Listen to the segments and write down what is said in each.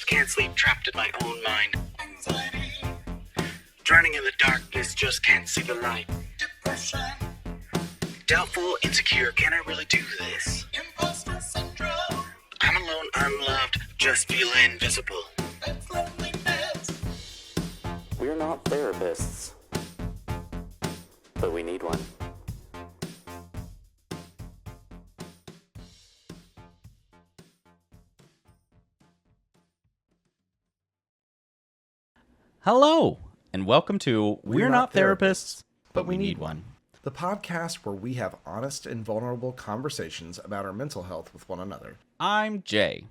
can't sleep, trapped in my own mind. Anxiety. Drowning in the darkness, just can't see the light. Depression. Doubtful, insecure, can I really do this? Imposter syndrome. I'm alone, unloved, just feel invisible. That's loneliness. We're not therapists, but we need one. Hello, and welcome to We're Not Therapists, but we need one. The podcast where we have honest and vulnerable conversations about our mental health with one another. I'm Jay,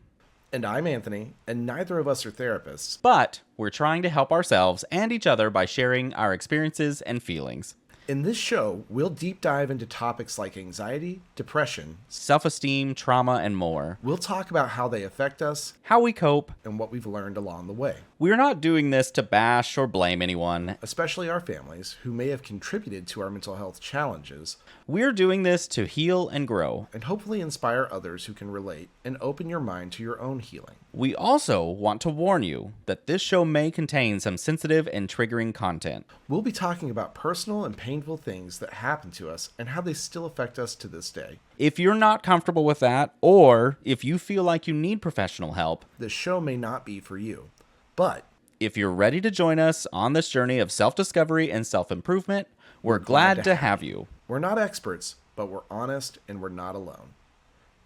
And I'm Anthony, and neither of us are therapists. but we're trying to help ourselves and each other by sharing our experiences and feelings. In this show, we'll deep dive into topics like anxiety, depression, Self-esteem, trauma, and more. we'll talk about how they affect us, How we cope. and what we've learned along the way. We're not doing this to bash or blame anyone. Especially our families, who may have contributed to our mental health challenges, We're doing this to heal and grow. and hopefully inspire others who can relate and open your mind to your own healing. We also want to warn you that this show may contain some sensitive and triggering content. We'll be talking about personal and painful things that happen to us and how they still affect us to this day. If you're not comfortable with that, or if you feel like you need professional help, This show may not be for you, but if you're ready to join us on this journey of self-discovery and self-improvement, we're glad to have you. we're not experts, but we're honest and we're not alone.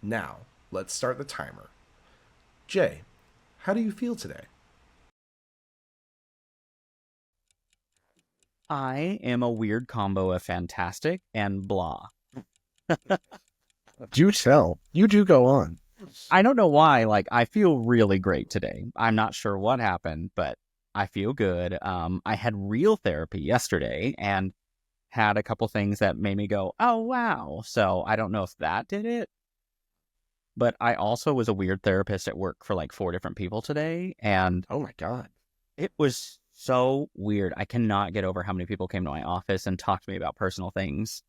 Now, let's start the timer. Jay, how do you feel today? I am a weird combo of fantastic and blah. Do tell. You do go on. I don't know why, I feel really great today. I'm not sure what happened, but I feel good. I had real therapy yesterday and had a couple things that made me go, oh, wow. So I don't know if that did it. But I also was a weird therapist at work for 4 different people today. And Oh my God. it was so weird. I cannot get over how many people came to my office and talked to me about personal things.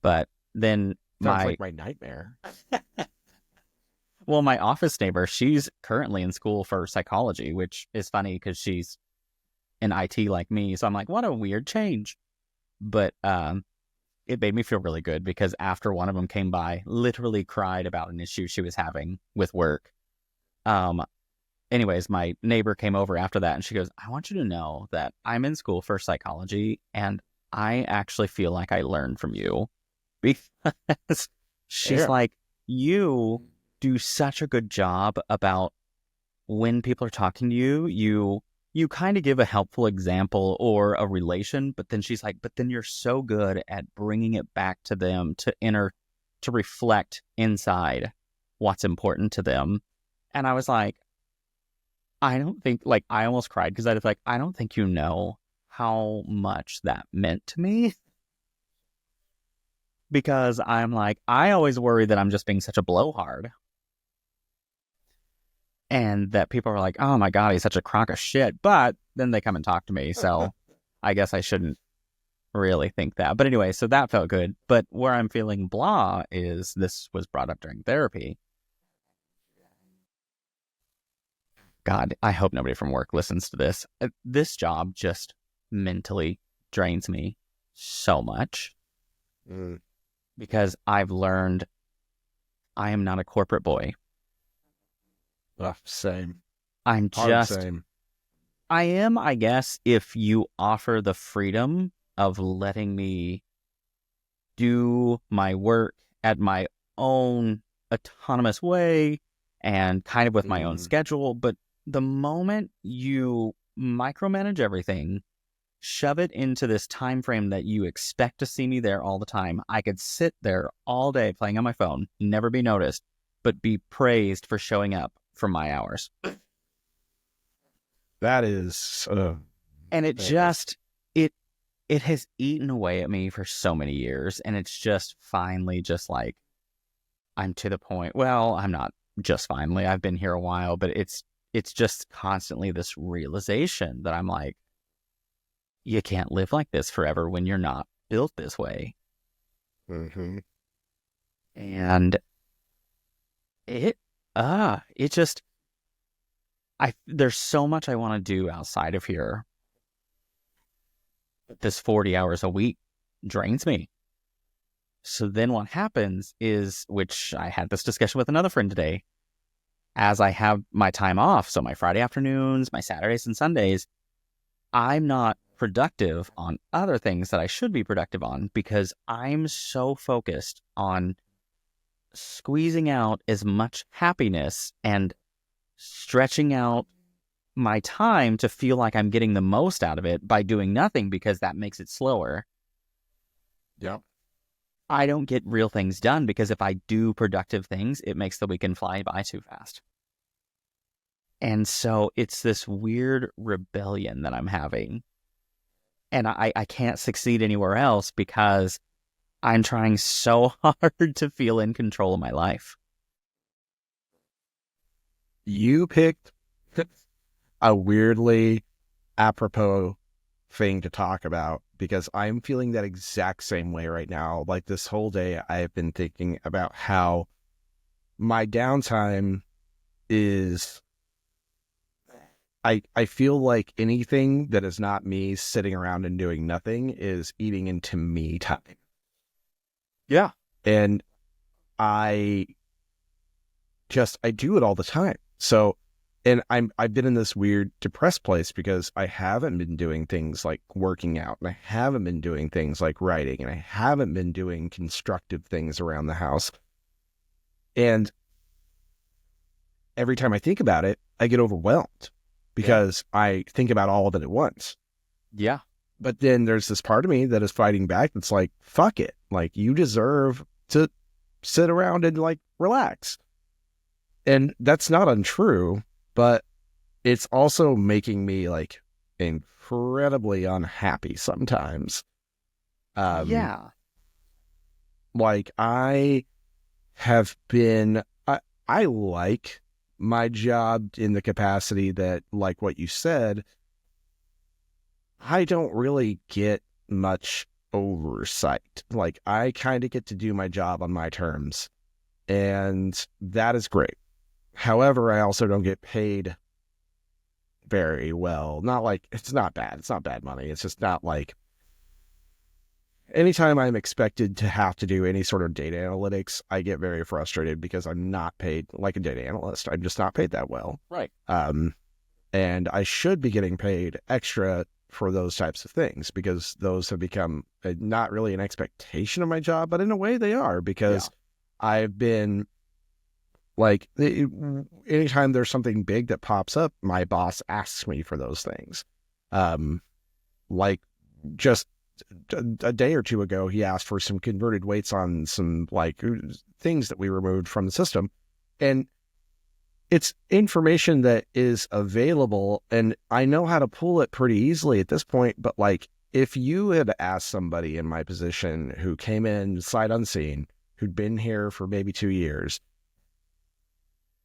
But then Sounds like my nightmare. my office neighbor, she's currently in school for psychology, which is funny because she's in IT like me. So I'm like, what a weird change. But it made me feel really good because after one of them came by, literally cried about an issue she was having with work. Anyways, my neighbor came over after that and she goes, I want you to know that I'm in school for psychology and I actually feel like I learned from you. Because she's Yeah. like, you do such a good job about when people are talking to you, you kind of give a helpful example or a relation, but then she's like, but then you're so good at bringing it back to them to reflect inside what's important to them. And I was like, I don't think, I almost cried because I was like, I don't think you know how much that meant to me. Because I'm like, I always worry that I'm just being such a blowhard. And that people are like, oh my God, he's such a crock of shit. But then they come and talk to me. So I guess I shouldn't really think that. But anyway, so that felt good. But where I'm feeling blah is this was brought up during therapy. God, I hope nobody from work listens to this. This job just mentally drains me so much. Because I've learned I am not a corporate boy. Same. I'm Hard just, same. I am, I guess, if you offer the freedom of letting me do my work at my own autonomous way and kind of with my own schedule. But the moment you micromanage everything, shove it into this time frame that you expect to see me there all the time, I could sit there all day playing on my phone, never be noticed, but be praised for showing up for my hours. That is. And it just, it has eaten away at me for so many years. And it's just finally just I'm to the point. Well, I'm not just finally. I've been here a while, but it's just constantly this realization that I'm like, you can't live like this forever when you're not built this way. Mm-hmm. And it just, there's so much I want to do outside of here. This 40 hours a week drains me. So then what happens is, which I had this discussion with another friend today, as I have my time off, so my Friday afternoons, my Saturdays and Sundays, I'm not productive on other things that I should be productive on because I'm so focused on squeezing out as much happiness and stretching out my time to feel like I'm getting the most out of it by doing nothing because that makes it slower. Yep. I don't get real things done because if I do productive things, it makes the weekend fly by too fast. And so it's this weird rebellion that I'm having. And I can't succeed anywhere else because I'm trying so hard to feel in control of my life. You picked a weirdly apropos thing to talk about because I'm feeling that exact same way right now. Like this whole day, I've been thinking about how my downtime is... I feel like anything that is not me sitting around and doing nothing is eating into me time. Yeah. And I do it all the time. So, and I've been in this weird depressed place because I haven't been doing things like working out, and I haven't been doing things like writing, and I haven't been doing constructive things around the house. And every time I think about it, I get overwhelmed because I think about all of it at once. Yeah. But then there's this part of me that is fighting back that's like, fuck it. Like, you deserve to sit around and like relax. And that's not untrue, but it's also making me like incredibly unhappy sometimes. Yeah. Like I like my job in the capacity that, like what you said, I don't really get much oversight. Like I kind of get to do my job on my terms, and that is great. However, I also don't get paid very well. Not like, it's not bad. It's not bad money. It's just not like, anytime I'm expected to have to do any sort of data analytics, I get very frustrated because I'm not paid like a data analyst. I'm just not paid that well. Right. And I should be getting paid extra for those types of things because those have become not really an expectation of my job, but in a way they are, because I've been like, anytime there's something big that pops up, my boss asks me for those things. Like just a day or two ago, he asked for some converted weights on some like things that we removed from the system. And it's information that is available and I know how to pull it pretty easily at this point. But like, if you had asked somebody in my position who came in sight unseen, who'd been here for maybe 2 years,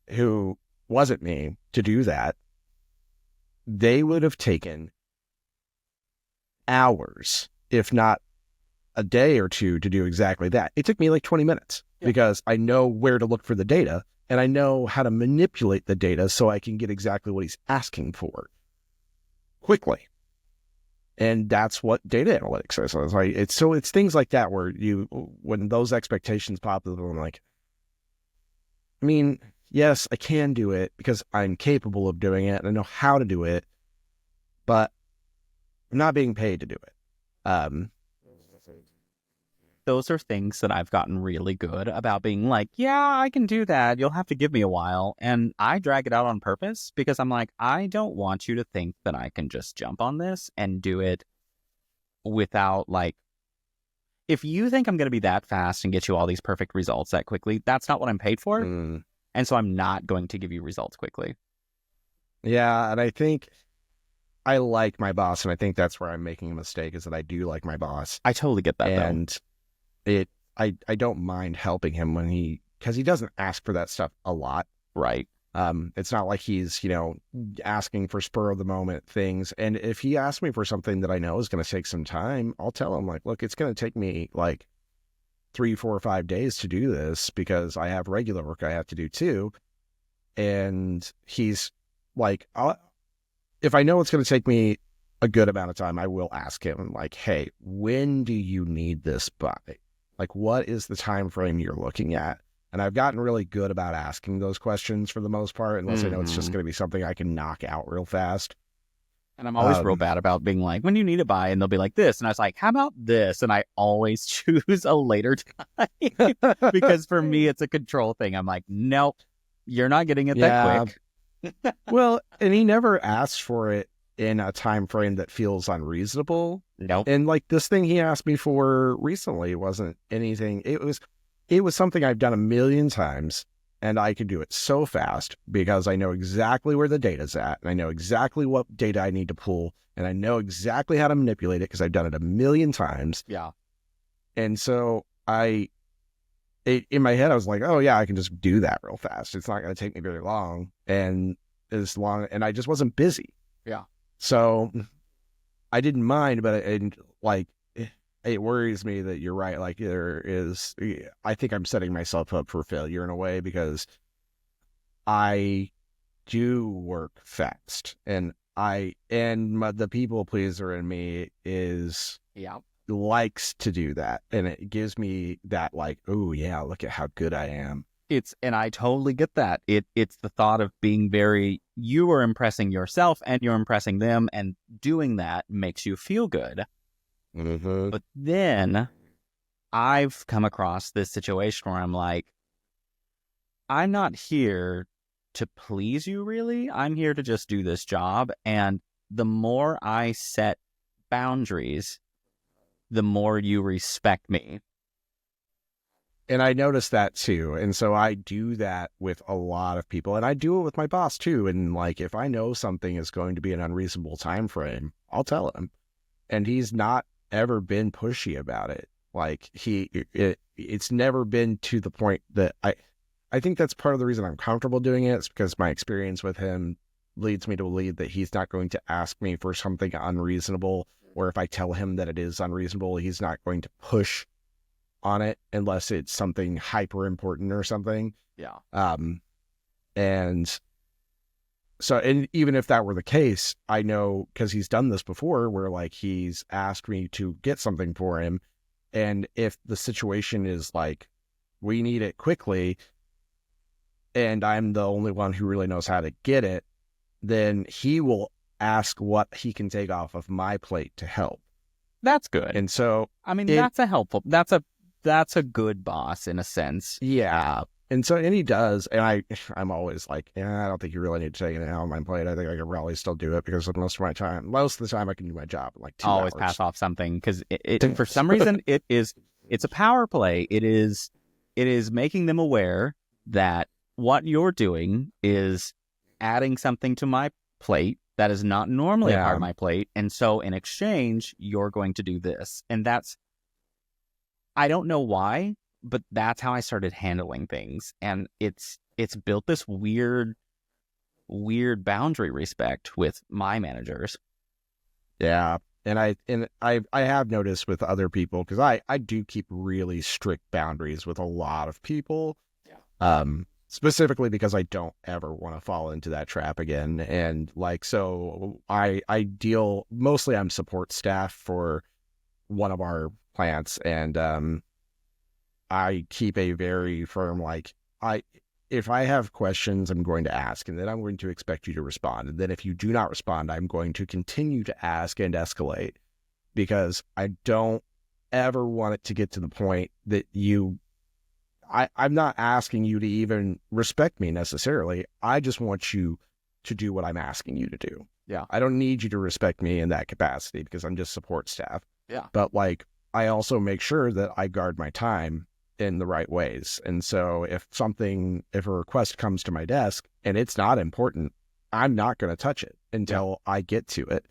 who wasn't me, to do that, they would have taken hours, if not a day or two, to do exactly that. It took me like 20 minutes because I know where to look for the data and I know how to manipulate the data so I can get exactly what he's asking for quickly. And that's what data analytics is. So it's like, it's things like that where when those expectations pop up, I'm like, I mean, yes, I can do it because I'm capable of doing it and I know how to do it, but I'm not being paid to do it. Those are things that I've gotten really good about being like, yeah, I can do that. You'll have to give me a while. And I drag it out on purpose because I'm like, I don't want you to think that I can just jump on this and do it without like, if you think I'm going to be that fast and get you all these perfect results that quickly, that's not what I'm paid for. And so I'm not going to give you results quickly. Yeah. And I think I like my boss, and I think that's where I'm making a mistake, is that I do like my boss. I totally get that, and I don't mind helping him because he doesn't ask for that stuff a lot. Right. It's not like he's, asking for spur of the moment things. And if he asks me for something that I know is going to take some time, I'll tell him like, look, it's going to take me like 3, 4, or 5 days to do this because I have regular work I have to do too. And he's like, if I know it's going to take me a good amount of time, I will ask him, like, hey, when do you need this by? Like, what is the time frame you're looking at? And I've gotten really good about asking those questions for the most part, unless I know it's just going to be something I can knock out real fast. And I'm always real bad about being like, when do you need it by? And they'll be like this. And I was like, how about this? And I always choose a later time because for me, it's a control thing. I'm like, nope, you're not getting it that quick. Well, and he never asks for it in a time frame that feels unreasonable. Nope. And like this thing he asked me for recently wasn't anything. It was something I've done a million times, and I can do it so fast because I know exactly where the data's at, and I know exactly what data I need to pull, and I know exactly how to manipulate it because I've done it a million times. Yeah. And so in my head, I was like, oh yeah, I can just do that real fast. It's not going to take me very long. And I just wasn't busy. Yeah. So I didn't mind, but it worries me that you're right. Like I think I'm setting myself up for failure in a way because I do work fast, and the people pleaser in me likes to do that, and it gives me that like, oh yeah, look at how good I am. And I totally get that. It's the thought of being you are impressing yourself and you're impressing them, and doing that makes you feel good. Mm-hmm. But then I've come across this situation where I'm like, I'm not here to please you, really. I'm here to just do this job. And the more I set boundaries, the more you respect me. And I noticed that too. And so I do that with a lot of people, and I do it with my boss too. And like, if I know something is going to be an unreasonable time frame, I'll tell him. And he's not ever been pushy about it. Like it's never been to the point that I think that's part of the reason I'm comfortable doing it. It's because my experience with him leads me to believe that he's not going to ask me for something unreasonable, or if I tell him that it is unreasonable, he's not going to push on it unless it's something hyper important or something. Yeah. And so, and even if that were the case, I know, because he's done this before, where like he's asked me to get something for him, and if the situation is like, we need it quickly, and I'm the only one who really knows how to get it, then he will ask what he can take off of my plate to help. That's good. And so, I mean, that's a good boss in a sense. Yeah. And so, and he does, and I'm always like, yeah, I don't think you really need to take it out on my plate. I think I could probably still do it because most of the time I can do my job in like 2 hours. Always pass off something because it for some reason it's a power play. It is making them aware that what you're doing is adding something to my plate that is not normally a part of my plate, and so in exchange you're going to do this, and I don't know why, but that's how I started handling things. And it's built this weird boundary respect with my managers. Yeah. And I have noticed with other people, because I do keep really strict boundaries with a lot of people. Yeah. Specifically because I don't ever want to fall into that trap again. And like, so I'm support staff for one of our plants, and I keep a very firm, like, if I have questions, I'm going to ask, and then I'm going to expect you to respond. And then if you do not respond, I'm going to continue to ask and escalate, because I don't ever want it to get to the point that I'm not asking you to even respect me necessarily. I just want you to do what I'm asking you to do. Yeah. I don't need you to respect me in that capacity because I'm just support staff. Yeah. But like, I also make sure that I guard my time in the right ways. And so if a request comes to my desk and it's not important, I'm not going to touch it until I get to it.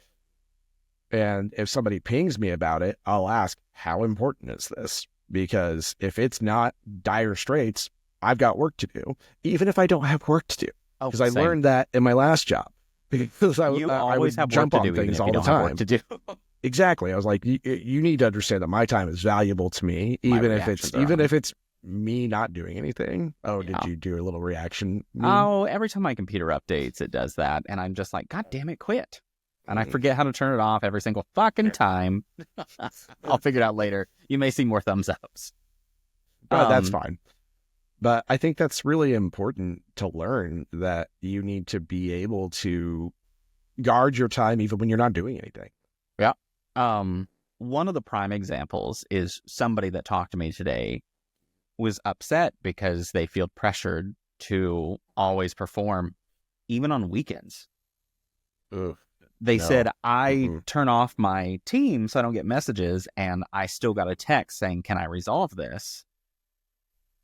And if somebody pings me about it, I'll ask, how important is this? Because if it's not dire straits, I've got work to do, even if I don't have work to do. Because I learned that in my last job. Because I always would have jump work to on do, things even if all you the don't have time. work to do. Exactly. I was like, you need to understand that my time is valuable to me, even if it's me not doing anything. Oh, Yeah. did you do a little reaction? Oh, every time my computer updates, it does that. And I'm just like, God damn it, quit. And I forget how to turn it off every single fucking time. I'll figure it out later. You may see more thumbs ups. But that's fine. But I think that's really important to learn, that you need to be able to guard your time even when you're not doing anything. Yeah. One of the prime examples is somebody that talked to me today was upset because they feel pressured to always perform, even on weekends. Ugh. They No. said, I turn off my team so I don't get messages, and I still got a text saying, can I resolve this?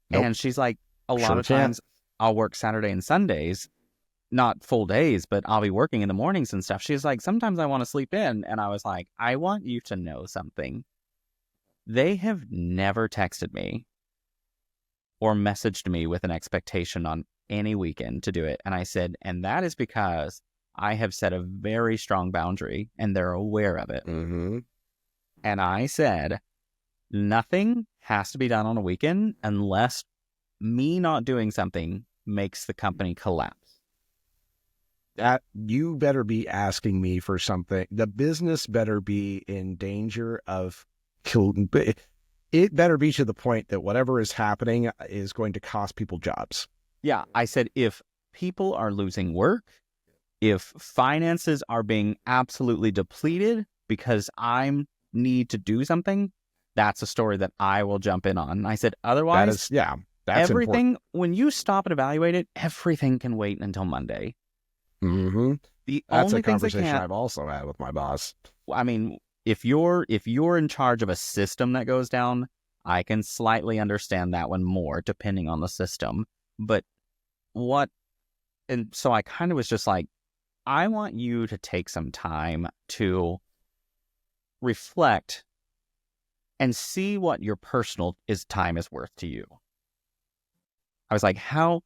Nope. And she's like, a lot Sure of times I'll work Saturday and Sundays, not full days, but I'll be working in the mornings and stuff. She's like, sometimes I want to sleep in. And I was like, I want you to know something. They have never texted me or messaged me with an expectation on any weekend to do it. And I said, and that is because I have set a very strong boundary and they're aware of it. Mm-hmm. And I said, nothing has to be done on a weekend unless me not doing something makes the company collapse. That you better be asking me for something. The business better be in danger of it better be to the point that whatever is happening is going to cost people jobs. Yeah, I said, if people are losing work, if finances are being absolutely depleted because I need to do something, that's a story that I will jump in on. I said, otherwise, that's everything, important. when you stop and evaluate it, everything can wait until Monday. Mm-hmm. The That's only a things that conversation can't, I've also had with my boss. I mean, if you're in charge of a system that goes down, I can slightly understand that one more depending on the system. But and so I kind of was just like, I want you to take some time to reflect and see what your personal time is worth to you. I was like, how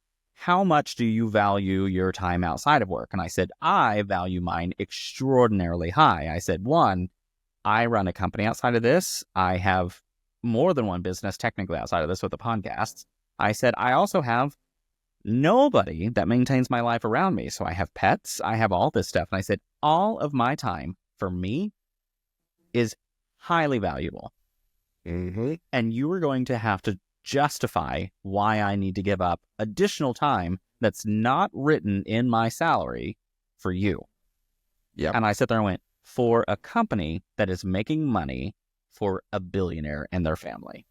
much do you value your time outside of work? And I said, I value mine extraordinarily high. I said, one, I run a company outside of this. I have more than one business technically outside of this with the podcasts. I said, I also have nobody that maintains my life around me. So I have pets. I have all this stuff. And I said, all of my time for me is highly valuable. Mm-hmm. And you are going to have to justify why I need to give up additional time that's not written in my salary for you. Yep. And I sat there and went, for a company that is making money for a billionaire and their family.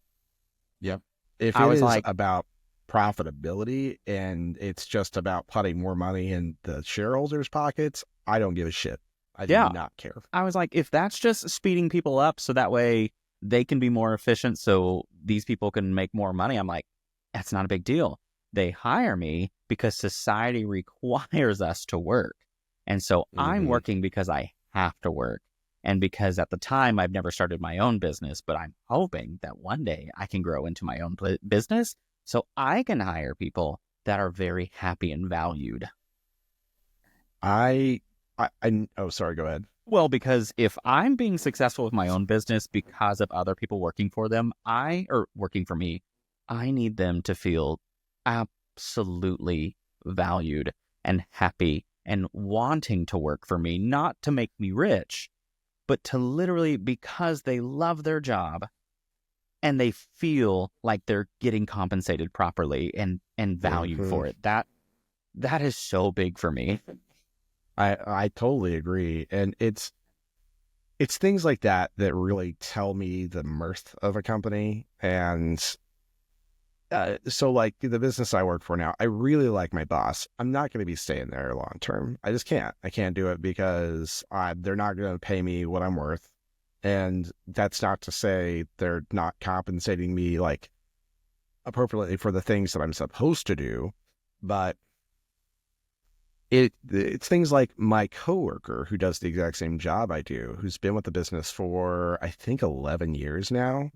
Yep. If I it was is like, about profitability and it's just about putting more money in the shareholders' pockets, I don't give a shit. I do not care. I was like, if that's just speeding people up so that way they can be more efficient so these people can make more money, I'm like, that's not a big deal. They hire me because society requires us to work. And so I'm working because I have to work. And because at the time I've never started my own business, but I'm hoping that one day I can grow into my own business so I can hire people that are very happy and valued. Oh, sorry, go ahead. Well, because if I'm being successful with my own business because of other people working for them, or working for me, I need them to feel absolutely valued and happy and wanting to work for me, not to make me rich, but to literally because they love their job and they feel like they're getting compensated properly and valued for it. That is so big for me. I totally agree. And it's things like that that really tell me the mirth of a company. And so like the business I work for now, I really like my boss. I'm not going to be staying there long term. I just can't. I can't do it because they're not going to pay me what I'm worth. And that's not to say they're not compensating me like appropriately for the things that I'm supposed to do, but it's things like my coworker who does the exact same job I do, who's been with the business for I think 11 years now,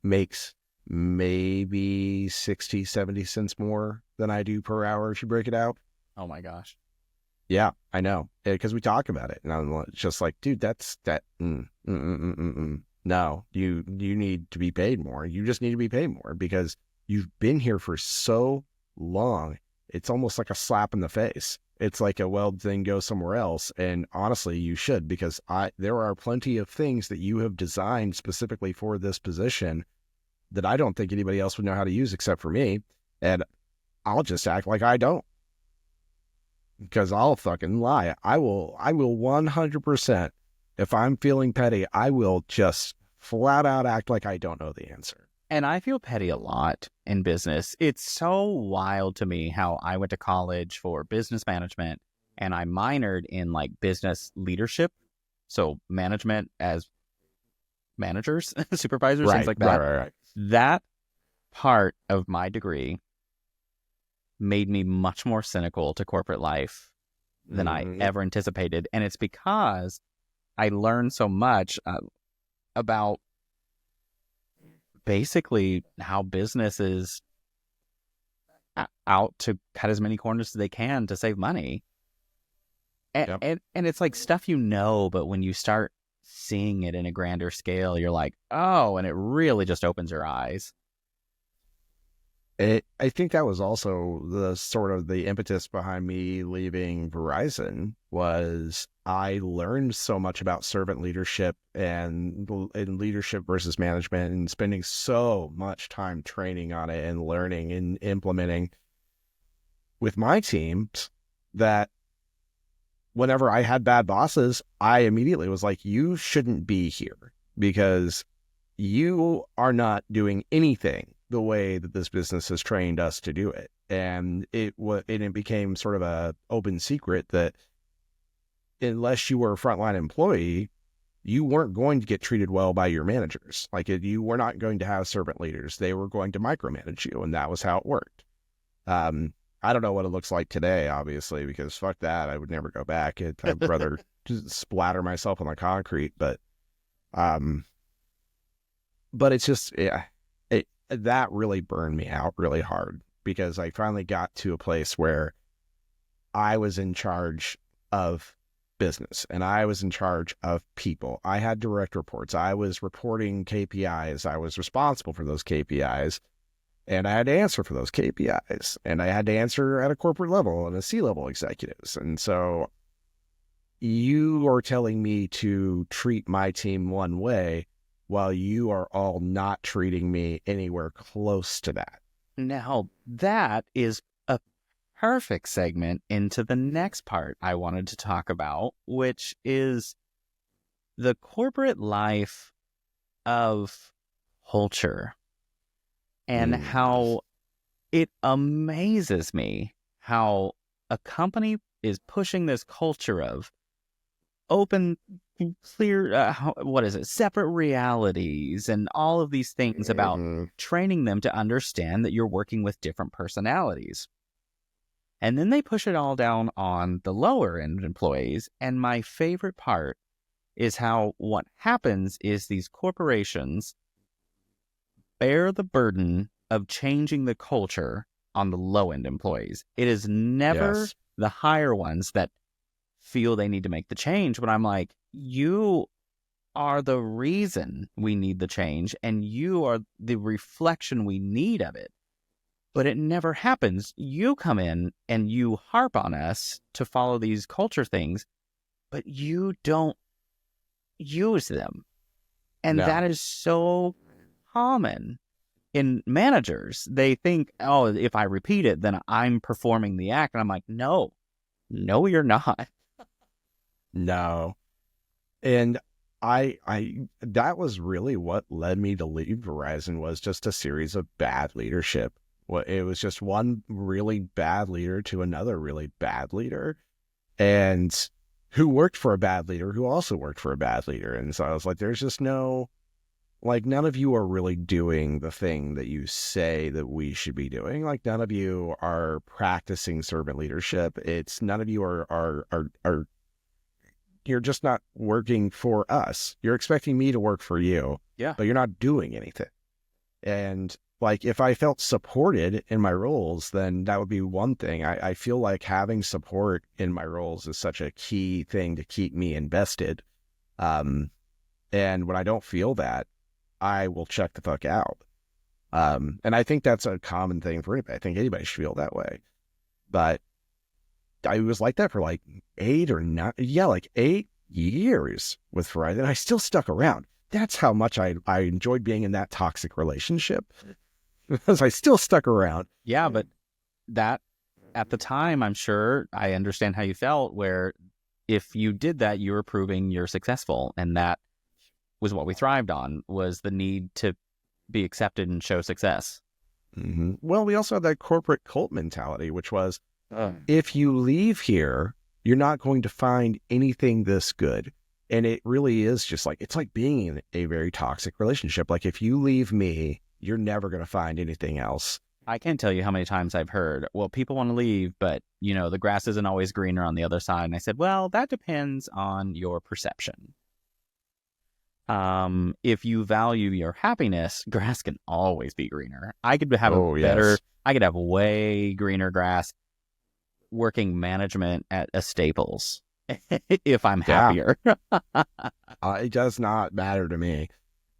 makes maybe 60, 70 cents more than I do per hour if you break it out. Oh my gosh. Yeah, I know. Because we talk about it. And I'm just like, dude, no, no, you need to be paid more. You just need to be paid more because you've been here for so long. It's almost like a slap in the face. It's like a, well, then go somewhere else. And honestly, you should, because there are plenty of things that you have designed specifically for this position that I don't think anybody else would know how to use except for me. And I'll just act like I don't, because I'll fucking lie. I will 100%. If I'm feeling petty, I will just flat out act like I don't know the answer. And I feel petty a lot in business. It's so wild to me how I went to college for business management and I minored in like business leadership. So management as managers, supervisors, things like that. Right. That part of my degree made me much more cynical to corporate life than I ever anticipated. And it's because I learned so much about basically how business is out to cut as many corners as they can to save money. And it's like stuff you know, but when you start seeing it in a grander scale, you're like, oh, and it really just opens your eyes. I think that was also the sort of the impetus behind me leaving Verizon. Was I learned so much about servant leadership and leadership versus management, and spending so much time training on it and learning and implementing with my teams, that whenever I had bad bosses, I immediately was like, you shouldn't be here because you are not doing anything the way that this business has trained us to do it. And it became sort of a open secret that unless you were a frontline employee, you weren't going to get treated well by your managers. Like, you were not going to have servant leaders. They were going to micromanage you, and that was how it worked. I don't know what it looks like today, obviously, because fuck that. I would never go back. I'd rather just splatter myself on the concrete. But it's just, that really burned me out really hard, because I finally got to a place where I was in charge of business and I was in charge of people. I had direct reports. I was reporting KPIs. I was responsible for those KPIs, and I had to answer for those KPIs, and I had to answer at a corporate level and a C-level executives. And so you are telling me to treat my team one way while you are all not treating me anywhere close to that. Now, that is a perfect segment into the next part I wanted to talk about, which is the corporate life of culture, and how it amazes me how a company is pushing this culture of open, clear, separate realities, and all of these things about training them to understand that you're working with different personalities. And then they push it all down on the lower end employees. And my favorite part is how what happens is these corporations bear the burden of changing the culture on the low end employees. It is never the higher ones that feel they need to make the change, but I'm like, you are the reason we need the change, and you are the reflection we need of it. But it never happens. You come in and you harp on us to follow these culture things, but you don't use them. And that is so common in managers. They think, oh, if I repeat it, then I'm performing the act. And I'm like, no, you're not. No. And I that was really what led me to leave Verizon, was just a series of bad leadership. It was just one really bad leader to another really bad leader, and who worked for a bad leader who also worked for a bad leader. And so I was like, there's just no, like, none of you are really doing the thing that you say that we should be doing. Like, none of you are practicing servant leadership. It's none of you are you're just not working for us. You're expecting me to work for you, but you're not doing anything. And like, if I felt supported in my roles, then that would be one thing. I feel like having support in my roles is such a key thing to keep me invested. And when I don't feel that, I will check the fuck out. And I think that's a common thing for anybody. I think anybody should feel that way. But I was like that for like 8 years with Verizon. I still stuck around. That's how much I enjoyed being in that toxic relationship, because I still stuck around. Yeah, but that at the time, I'm sure I understand how you felt, where if you did that, you were proving you're successful. And that was what we thrived on, was the need to be accepted and show success. Mm-hmm. Well, we also had that corporate cult mentality, which was, if you leave here, you're not going to find anything this good. And it really is just like, it's like being in a very toxic relationship. Like, if you leave me, you're never going to find anything else. I can't tell you how many times I've heard, well, people want to leave, but, you know, the grass isn't always greener on the other side. And I said, well, that depends on your perception. If you value your happiness, grass can always be greener. I could have I could have way greener grass working management at a Staples if I'm happier. It does not matter to me,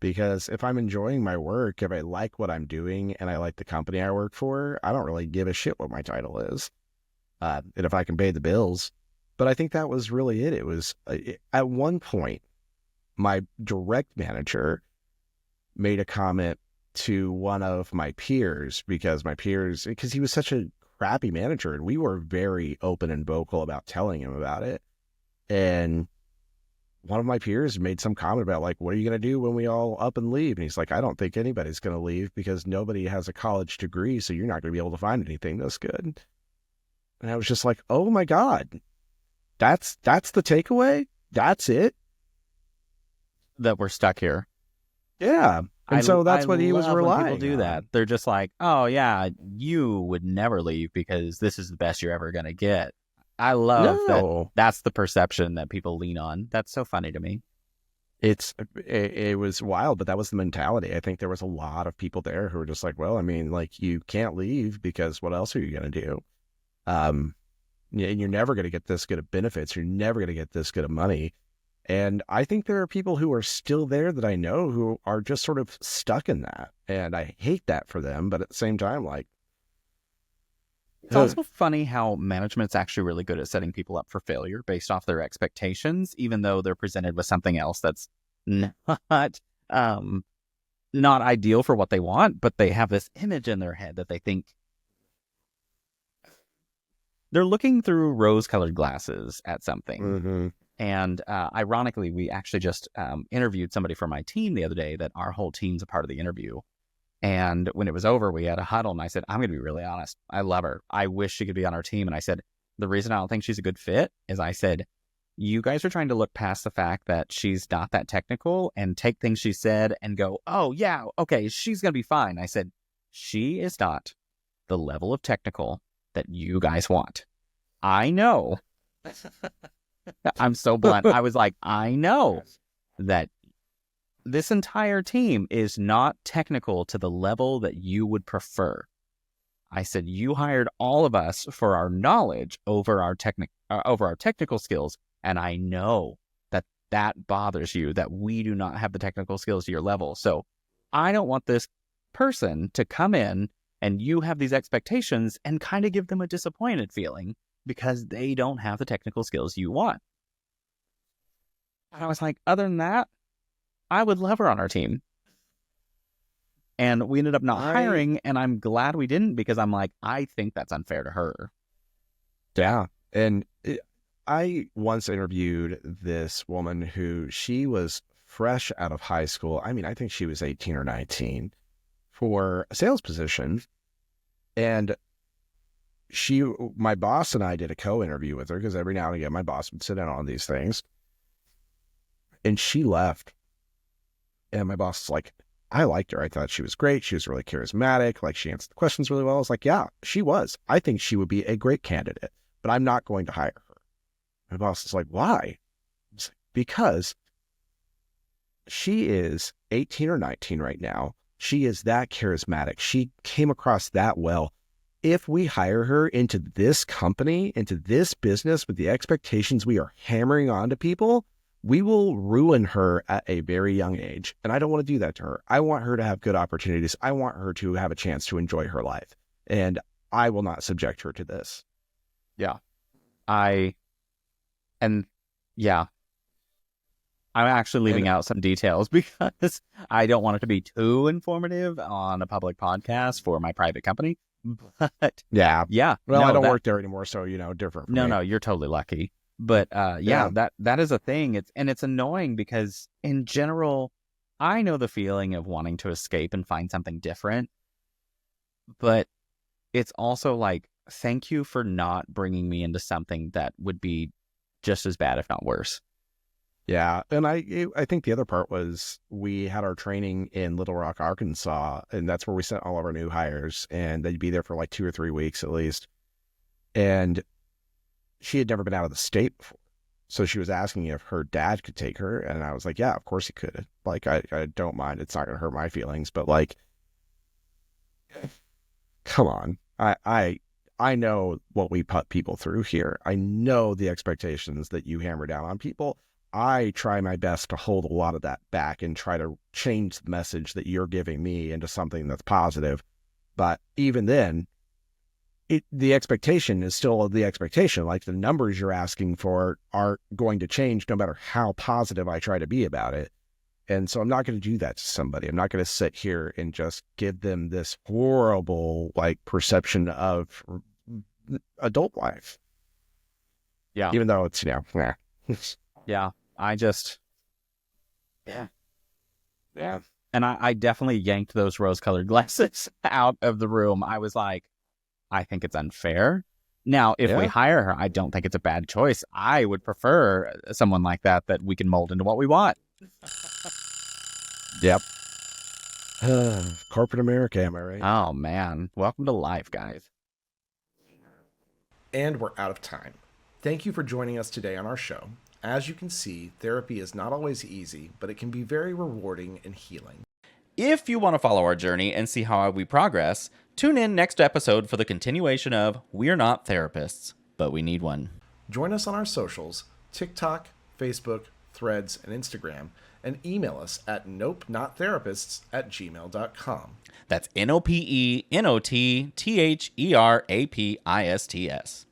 because if I'm enjoying my work, if I like what I'm doing and I like the company I work for, I don't really give a shit what my title is. And if I can pay the bills. But I think that was really it. It was at one point, my direct manager made a comment to one of my peers, because he was such a crappy manager, and we were very open and vocal about telling him about it. And one of my peers made some comment about, like, what are you going to do when we all up and leave? And he's like, I don't think anybody's going to leave, because nobody has a college degree, so you're not going to be able to find anything this good. And I was just like, oh my God, that's the takeaway? That's it? That we're stuck here. Yeah. And so that's what he was relying on. People do that. They're just like, oh yeah, you would never leave because this is the best you're ever going to get. I love that. That's the perception that people lean on. That's so funny to me. It was wild, but that was the mentality. I think there was a lot of people there who were just like, well, I mean, like, you can't leave, because what else are you going to do? You're never going to get this good of benefits. You're never going to get this good of money. And I think there are people who are still there that I know who are just sort of stuck in that. And I hate that for them. But at the same time, like, it's also funny how management's actually really good at setting people up for failure based off their expectations, even though they're presented with something else that's not ideal for what they want, but they have this image in their head that they think they're looking through rose-colored glasses at something. Mm-hmm. And ironically, we actually just interviewed somebody for my team the other day that our whole team's a part of the interview. And when it was over, we had a huddle, and I said, I'm going to be really honest. I love her. I wish she could be on our team. And I said, the reason I don't think she's a good fit is, I said, you guys are trying to look past the fact that she's not that technical and take things she said and go, oh, yeah, okay, she's going to be fine. I said, she is not the level of technical that you guys want. I know. I'm so blunt. I was like, I know that this entire team is not technical to the level that you would prefer. I said, you hired all of us for our knowledge over our technical skills. And I know that bothers you, that we do not have the technical skills to your level. So I don't want this person to come in and you have these expectations and kind of give them a disappointed feeling because they don't have the technical skills you want. And I was like, other than that, I would love her on our team. And we ended up not hiring, and I'm glad we didn't, because I'm like, I think that's unfair to her. Yeah. And I once interviewed this woman who, she was fresh out of high school. I mean, I think she was 18 or 19 for a sales position. And my boss and I did a co-interview with her, because every now and again, my boss would sit in on these things. And she left. And my boss was like, I liked her. I thought she was great. She was really charismatic. Like, she answered the questions really well. I was like, yeah, she was. I think she would be a great candidate, but I'm not going to hire her. My boss is like, why? I was like, because she is 18 or 19 right now. She is that charismatic. She came across that well. If we hire her into this company, into this business with the expectations we are hammering on to people, we will ruin her at a very young age. And I don't want to do that to her. I want her to have good opportunities. I want her to have a chance to enjoy her life. And I will not subject her to this. Yeah. I'm actually leaving out some details because I don't want it to be too informative on a public podcast for my private company. But yeah. Well, no, I don't work there anymore, so different. No, you're totally lucky. But that is a thing. It's annoying because in general, I know the feeling of wanting to escape and find something different. But it's also like, thank you for not bringing me into something that would be just as bad, if not worse. Yeah, and I think the other part was we had our training in Little Rock, Arkansas, and that's where we sent all of our new hires, and they'd be there for like 2 or 3 weeks at least. And she had never been out of the state before, so she was asking if her dad could take her, and I was like, yeah, of course he could. Like, I don't mind. It's not going to hurt my feelings, but like, come on. I know what we put people through here. I know the expectations that you hammer down on people. I try my best to hold a lot of that back and try to change the message that you're giving me into something that's positive. But even then, the expectation is still the expectation. Like, the numbers you're asking for aren't going to change no matter how positive I try to be about it. And so I'm not going to do that to somebody. I'm not going to sit here and just give them this horrible, like, perception of adult life. Yeah. Even though it's, Yeah. Yeah. And I definitely yanked those rose-colored glasses out of the room. I was like, I think it's unfair. Now, if we hire her, I don't think it's a bad choice. I would prefer someone like that we can mold into what we want. Yep. Corporate America, am I right? Oh, man. Welcome to life, guys. And we're out of time. Thank you for joining us today on our show. As you can see, therapy is not always easy, but it can be very rewarding and healing. If you want to follow our journey and see how we progress, tune in next episode for the continuation of We're Not Therapists, but We Need One. Join us on our socials, TikTok, Facebook, Threads, and Instagram, and email us at nopenotttherapists@gmail.com. That's NOPENOTTHERAPISTS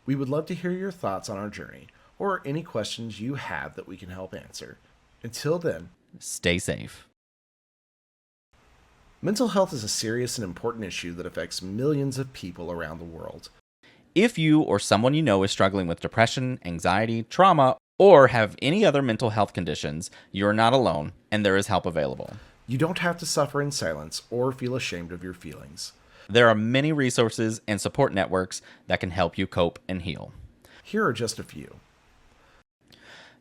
We would love to hear your thoughts on our journey, or any questions you have that we can help answer. Until then, stay safe. Mental health is a serious and important issue that affects millions of people around the world. If you or someone you know is struggling with depression, anxiety, trauma, or have any other mental health conditions, you're not alone, and there is help available. You don't have to suffer in silence or feel ashamed of your feelings. There are many resources and support networks that can help you cope and heal. Here are just a few.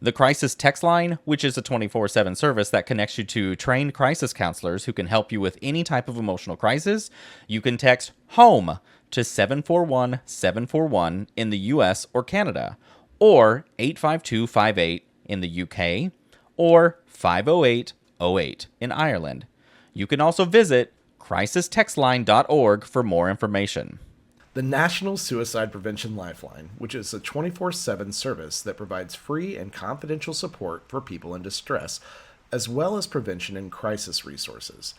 The Crisis Text Line, which is a 24/7 service that connects you to trained crisis counselors who can help you with any type of emotional crisis. You can text HOME to 741-741 in the US or Canada, or 85258 in the UK, or 50808 in Ireland. You can also visit crisistextline.org for more information. The National Suicide Prevention Lifeline, which is a 24/7 service that provides free and confidential support for people in distress, as well as prevention and crisis resources.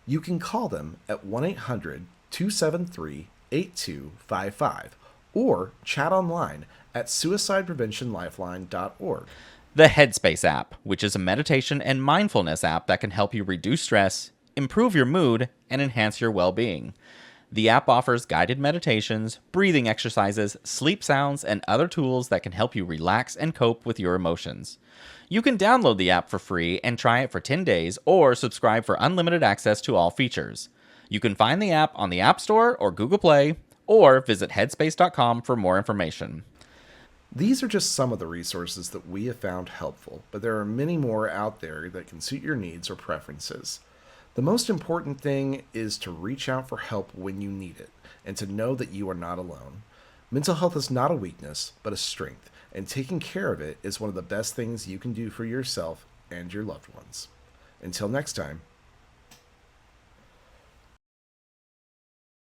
You can call them at 1-800-273-8255 or chat online at suicidepreventionlifeline.org. The Headspace app, which is a meditation and mindfulness app that can help you reduce stress, improve your mood, and enhance your well-being. The app offers guided meditations, breathing exercises, sleep sounds, and other tools that can help you relax and cope with your emotions. You can download the app for free and try it for 10 days or subscribe for unlimited access to all features. You can find the app on the App Store or Google Play, or visit headspace.com for more information. These are just some of the resources that we have found helpful, but there are many more out there that can suit your needs or preferences. The most important thing is to reach out for help when you need it, and to know that you are not alone. Mental health is not a weakness, but a strength, and taking care of it is one of the best things you can do for yourself and your loved ones. Until next time,